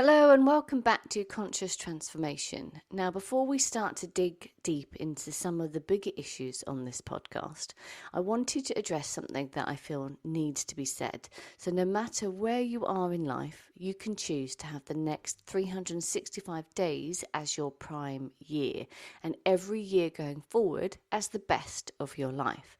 Hello and welcome back to Conscious Transformation. Now, before we start to dig deep into some of the bigger issues on this podcast, I wanted to address something that I feel needs to be said. So no matter where you are in life, you can choose to have the next 365 days as your prime year, and every year going forward as the best of your life.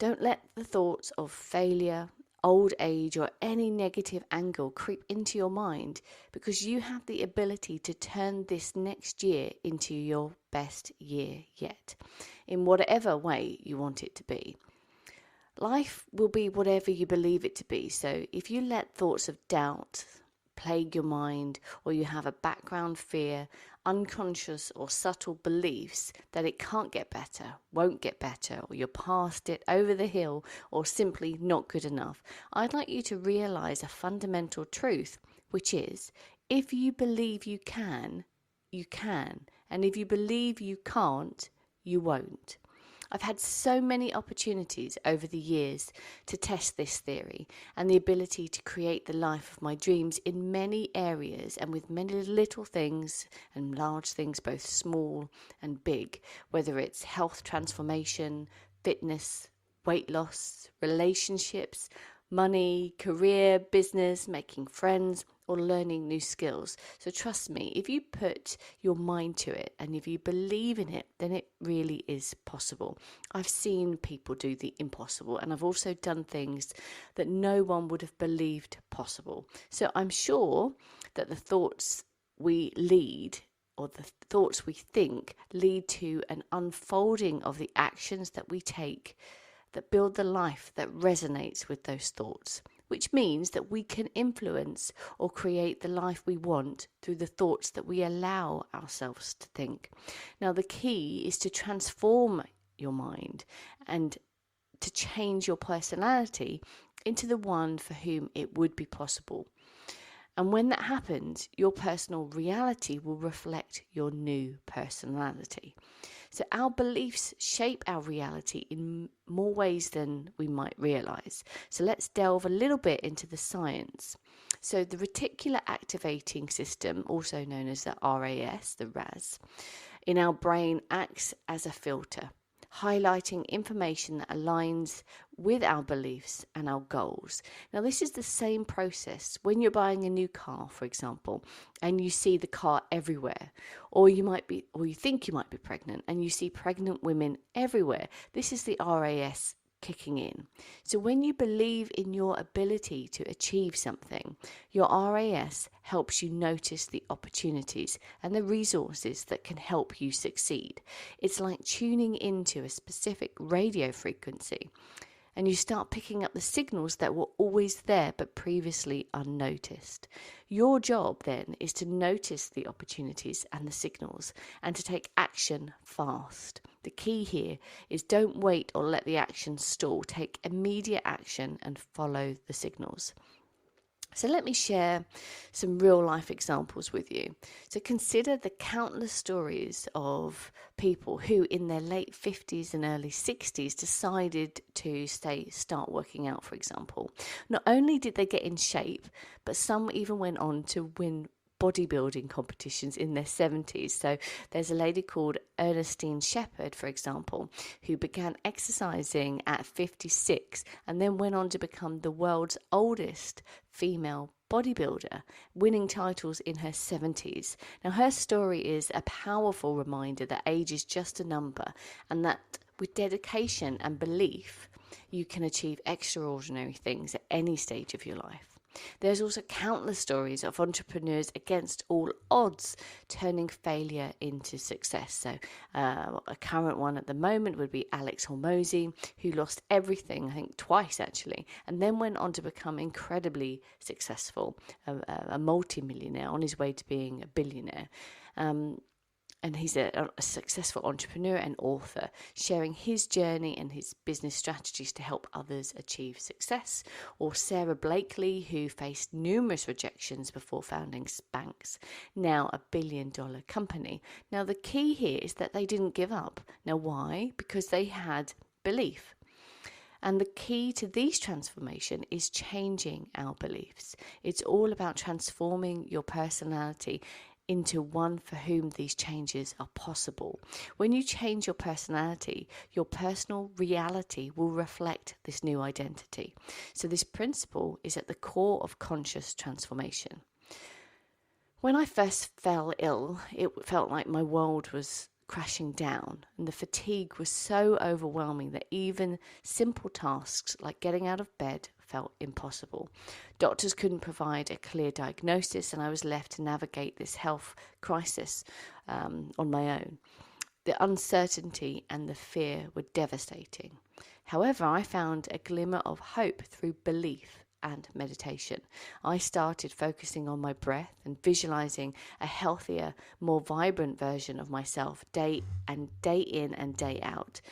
Don't let the thoughts of failure, old age, or any negative angle creep into your mind, because you have the ability to turn this next year into your best year yet, in whatever way you want it to be. Life will be whatever you believe it to be, so if you let thoughts of doubt plague your mind, or you have a background fear, unconscious or subtle beliefs that it can't get better, won't get better, or you're past it, over the hill, or simply not good enough, I'd like you to realize a fundamental truth, which is, if you believe you can, you can. And if you believe you can't, you won't. I've had so many opportunities over the years to test this theory and the ability to create the life of my dreams in many areas and with many little things and large things, both small and big, whether it's health transformation, fitness, weight loss, relationships, money, career, business, making friends, or learning new skills. So trust me, if you put your mind to it and if you believe in it, then it really is possible. I've seen people do the impossible, and I've also done things that no one would have believed possible. So I'm sure that the thoughts we lead, or the thoughts we think, lead to an unfolding of the actions that we take that build the life that resonates with those thoughts, which means that we can influence or create the life we want through the thoughts that we allow ourselves to think. Now, the key is to transform your mind and to change your personality into the one for whom it would be possible. And when that happens, your personal reality will reflect your new personality. So our beliefs shape our reality in more ways than we might realize. So let's delve a little bit into the science. So the reticular activating system, also known as the RAS, in our brain acts as a filter, highlighting information that aligns with our beliefs and our goals. Now, this is the same process when you're buying a new car, for example, and you see the car everywhere, or you think you might be pregnant and you see pregnant women everywhere. This is the RAS kicking in. So when you believe in your ability to achieve something, your RAS helps you notice the opportunities and the resources that can help you succeed. It's like tuning into a specific radio frequency, and you start picking up the signals that were always there but previously unnoticed. Your job then is to notice the opportunities and the signals and to take action fast. The key here is don't wait or let the action stall. Take immediate action and follow the signals. So let me share some real life examples with you. So consider the countless stories of people who in their late 50s and early 60s decided to start working out, for example. Not only did they get in shape, but some even went on to win bodybuilding competitions in their 70s. So there's a lady called Ernestine Shepherd, for example, who began exercising at 56 and then went on to become the world's oldest female bodybuilder, winning titles in her 70s. Now, her story is a powerful reminder that age is just a number, and that with dedication and belief, you can achieve extraordinary things at any stage of your life. There's also countless stories of entrepreneurs against all odds turning failure into success. So a current one at the moment would be Alex Hormozi, who lost everything, I think twice actually, and then went on to become incredibly successful, a multi-millionaire on his way to being a billionaire. And he's a successful entrepreneur and author, sharing his journey and his business strategies to help others achieve success. Or Sarah Blakely, who faced numerous rejections before founding Spanx, now $1 billion company. Now, the key here is that they didn't give up. Now, why? Because they had belief. And the key to these transformation is changing our beliefs. It's all about transforming your personality into one for whom these changes are possible. When you change your personality, your personal reality will reflect this new identity. So this principle is at the core of conscious transformation. When I first fell ill, it felt like my world was crashing down, and the fatigue was so overwhelming that even simple tasks like getting out of bed felt impossible. Doctors couldn't provide a clear diagnosis, and I was left to navigate this health crisis on my own. The uncertainty and the fear were devastating. However, I found a glimmer of hope through belief and meditation. I started focusing on my breath and visualizing a healthier, more vibrant version of myself day in and day out.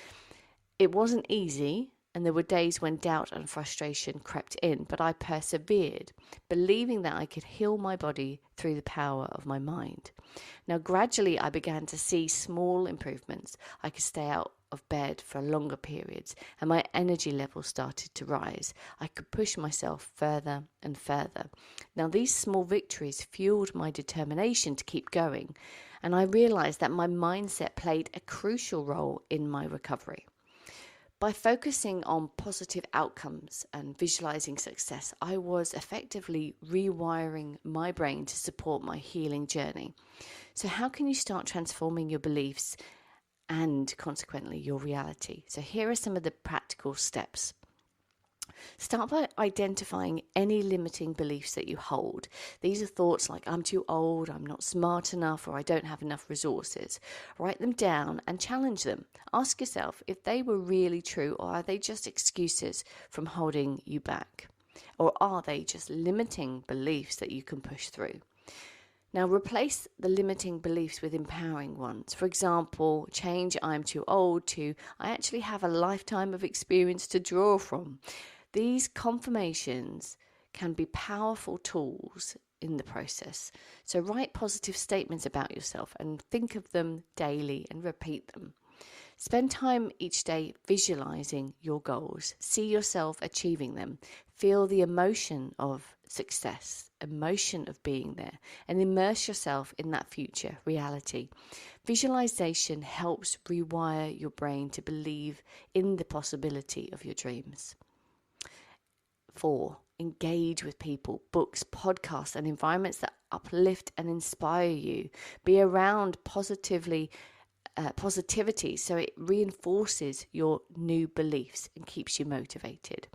It wasn't easy, and there were days when doubt and frustration crept in, but I persevered, believing that I could heal my body through the power of my mind. Now, gradually, I began to see small improvements. I could stay out of bed for longer periods, and my energy levels started to rise. I could push myself further and further. Now, these small victories fueled my determination to keep going, and I realized that my mindset played a crucial role in my recovery. By focusing on positive outcomes and visualizing success, I was effectively rewiring my brain to support my healing journey. So how can you start transforming your beliefs and consequently your reality? So here are some of the practical steps. Start by identifying any limiting beliefs that you hold. These are thoughts like I'm too old, I'm not smart enough, or I don't have enough resources. Write them down and challenge them. Ask yourself if they were really true, or are they just excuses from holding you back? Or are they just limiting beliefs that you can push through? Now, replace the limiting beliefs with empowering ones. For example, change I'm too old to I actually have a lifetime of experience to draw from. These confirmations can be powerful tools in the process. So write positive statements about yourself and think of them daily and repeat them. Spend time each day visualizing your goals. See yourself achieving them. Feel the emotion of success, emotion of being there, and immerse yourself in that future reality. Visualization helps rewire your brain to believe in the possibility of your dreams. 4. Engage with people, books, podcasts, and environments that uplift and inspire you. Be around positivity so it reinforces your new beliefs and keeps you motivated.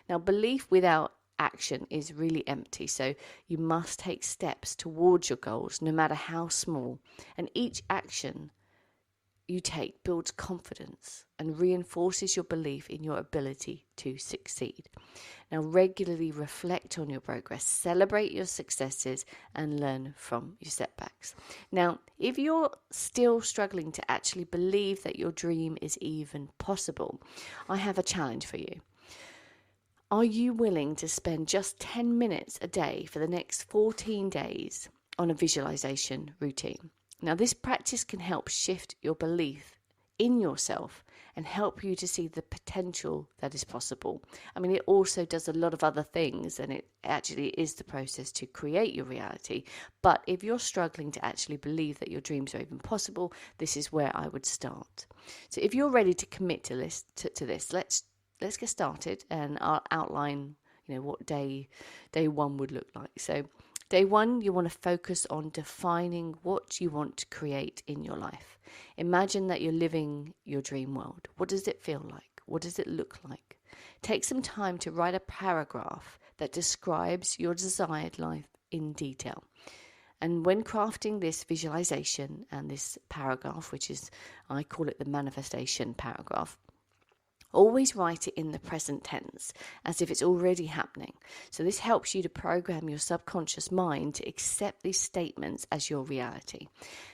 Now, belief without action is really empty, so you must take steps towards your goals, no matter how small, and each action you take builds confidence and reinforces your belief in your ability to succeed. Now, regularly reflect on your progress, celebrate your successes, and learn from your setbacks. Now, if you're still struggling to actually believe that your dream is even possible, I have a challenge for you. Are you willing to spend just 10 minutes a day for the next 14 days on a visualization routine? Now, this practice can help shift your belief in yourself and help you to see the potential that is possible. I mean, it also does a lot of other things, and it actually is the process to create your reality. But if you're struggling to actually believe that your dreams are even possible, this is where I would start. So if you're ready to commit to this, let's get started, and I'll outline, what day one would look like. So day one, you want to focus on defining what you want to create in your life. Imagine that you're living your dream world. What does it feel like? What does it look like? Take some time to write a paragraph that describes your desired life in detail. And when crafting this visualization and this paragraph, which is, I call it the manifestation paragraph, always write it in the present tense, as if it's already happening. So this helps you to program your subconscious mind to accept these statements as your reality.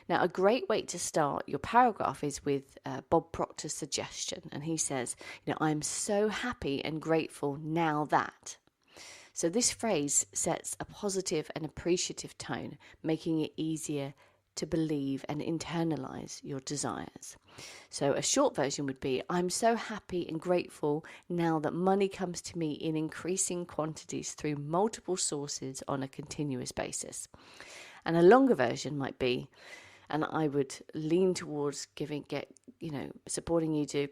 Now, a great way to start your paragraph is with Bob Proctor's suggestion. And he says, I'm so happy and grateful now that. So this phrase sets a positive and appreciative tone, making it easier to believe and internalize your desires. So a short version would be, I'm so happy and grateful now that money comes to me in increasing quantities through multiple sources on a continuous basis. And a longer version might be, and I would lean towards supporting you to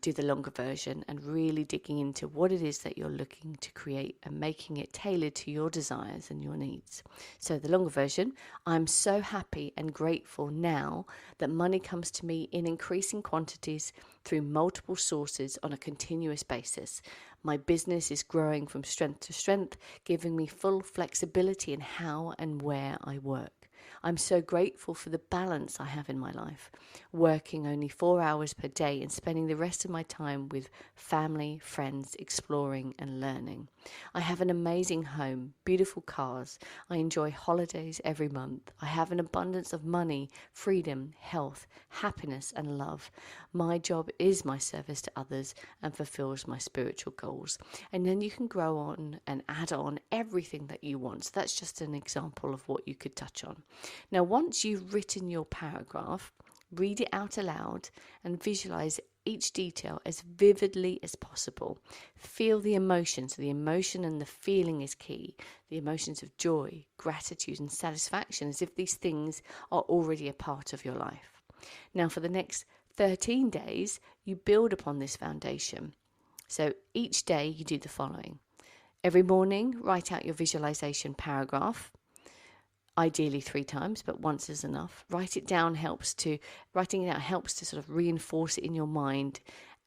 do the longer version and really digging into what it is that you're looking to create and making it tailored to your desires and your needs. So the longer version, I'm so happy and grateful now that money comes to me in increasing quantities through multiple sources on a continuous basis. My business is growing from strength to strength, giving me full flexibility in how and where I work. I'm so grateful for the balance I have in my life, working only 4 hours per day and spending the rest of my time with family, friends, exploring and learning. I have an amazing home, beautiful cars. I enjoy holidays every month. I have an abundance of money, freedom, health, happiness and love. My job is my service to others and fulfills my spiritual goals. And then you can grow on and add on everything that you want. So that's just an example of what you could touch on. Now, once you've written your paragraph, read it out aloud and visualize each detail as vividly as possible. Feel the emotions. The emotion and the feeling is key. The emotions of joy, gratitude and satisfaction, as if these things are already a part of your life. Now, for the next 13 days, you build upon this foundation. So each day you do the following. Every morning, write out your visualization paragraph. Ideally 3 times, but once is enough. Writing it out helps to sort of reinforce it in your mind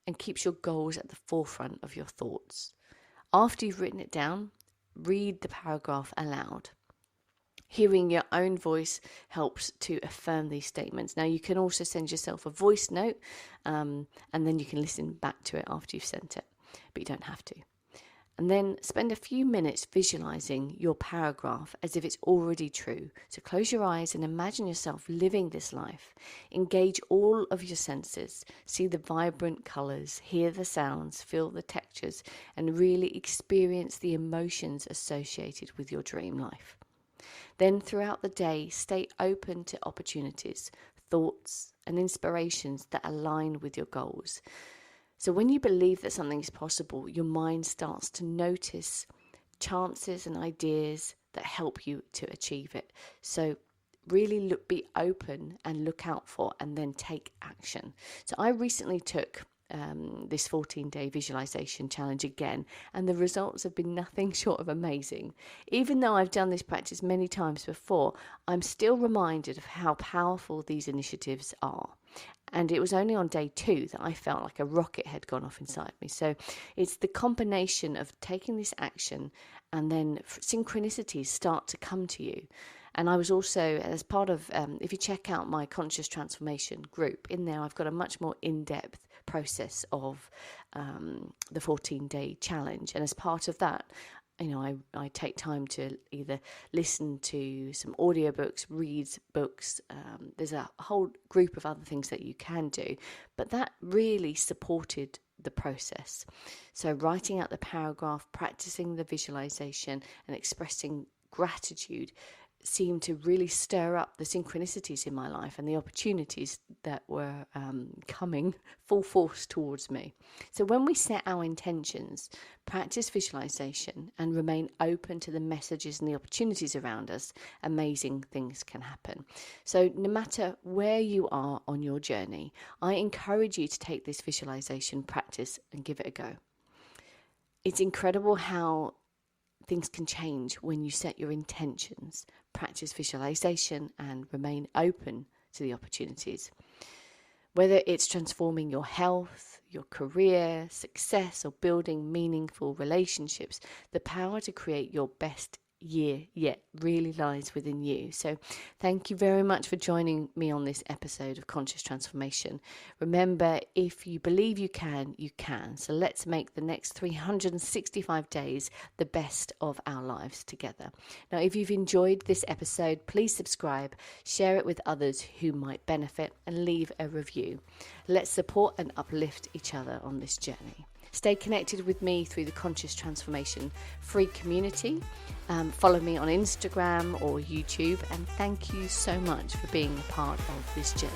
and keeps your goals at the forefront of your thoughts. After you've written it down, read the paragraph aloud. Hearing your own voice helps to affirm these statements. Now, you can also send yourself a voice note and then you can listen back to it after you've sent it, but you don't have to. And then spend a few minutes visualizing your paragraph as if it's already true. So close your eyes and imagine yourself living this life. Engage all of your senses. See the vibrant colors, hear the sounds, feel the textures, and really experience the emotions associated with your dream life. Then throughout the day, stay open to opportunities, thoughts, and inspirations that align with your goals. So when you believe that something is possible, your mind starts to notice chances and ideas that help you to achieve it. So really be open and look out for and then take action. So I recently took this 14-day visualization challenge again, and the results have been nothing short of amazing. Even though I've done this practice many times before, I'm still reminded of how powerful these initiatives are. And it was only on day 2 that I felt like a rocket had gone off inside me. So it's the combination of taking this action and then synchronicities start to come to you. And I was also, as part of, if you check out my conscious transformation group, in there I've got a much more in-depth process of the 14-day challenge. And as part of that, I take time to either listen to some audiobooks, read books. There's a whole group of other things that you can do, but that really supported the process. So writing out the paragraph, practicing the visualization and expressing gratitude seemed to really stir up the synchronicities in my life and the opportunities that were coming full force towards me. So when we set our intentions, practice visualization and remain open to the messages and the opportunities around us, amazing things can happen. So no matter where you are on your journey, I encourage you to take this visualization practice and give it a go. It's incredible how things can change when you set your intentions, practice visualization, and remain open to the opportunities. Whether it's transforming your health, your career, success, or building meaningful relationships, the power to create your best year yet really lies within you. So thank you very much for joining me on this episode of Conscious Transformation. Remember, if you believe you can, you can. So let's make the next 365 days the best of our lives together. Now, if you've enjoyed this episode, please subscribe, share it with others who might benefit, and leave a review. Let's support and uplift each other on this journey. Stay connected with me through the Conscious Transformation free community. Follow me on Instagram or YouTube, and thank you so much for being a part of this journey.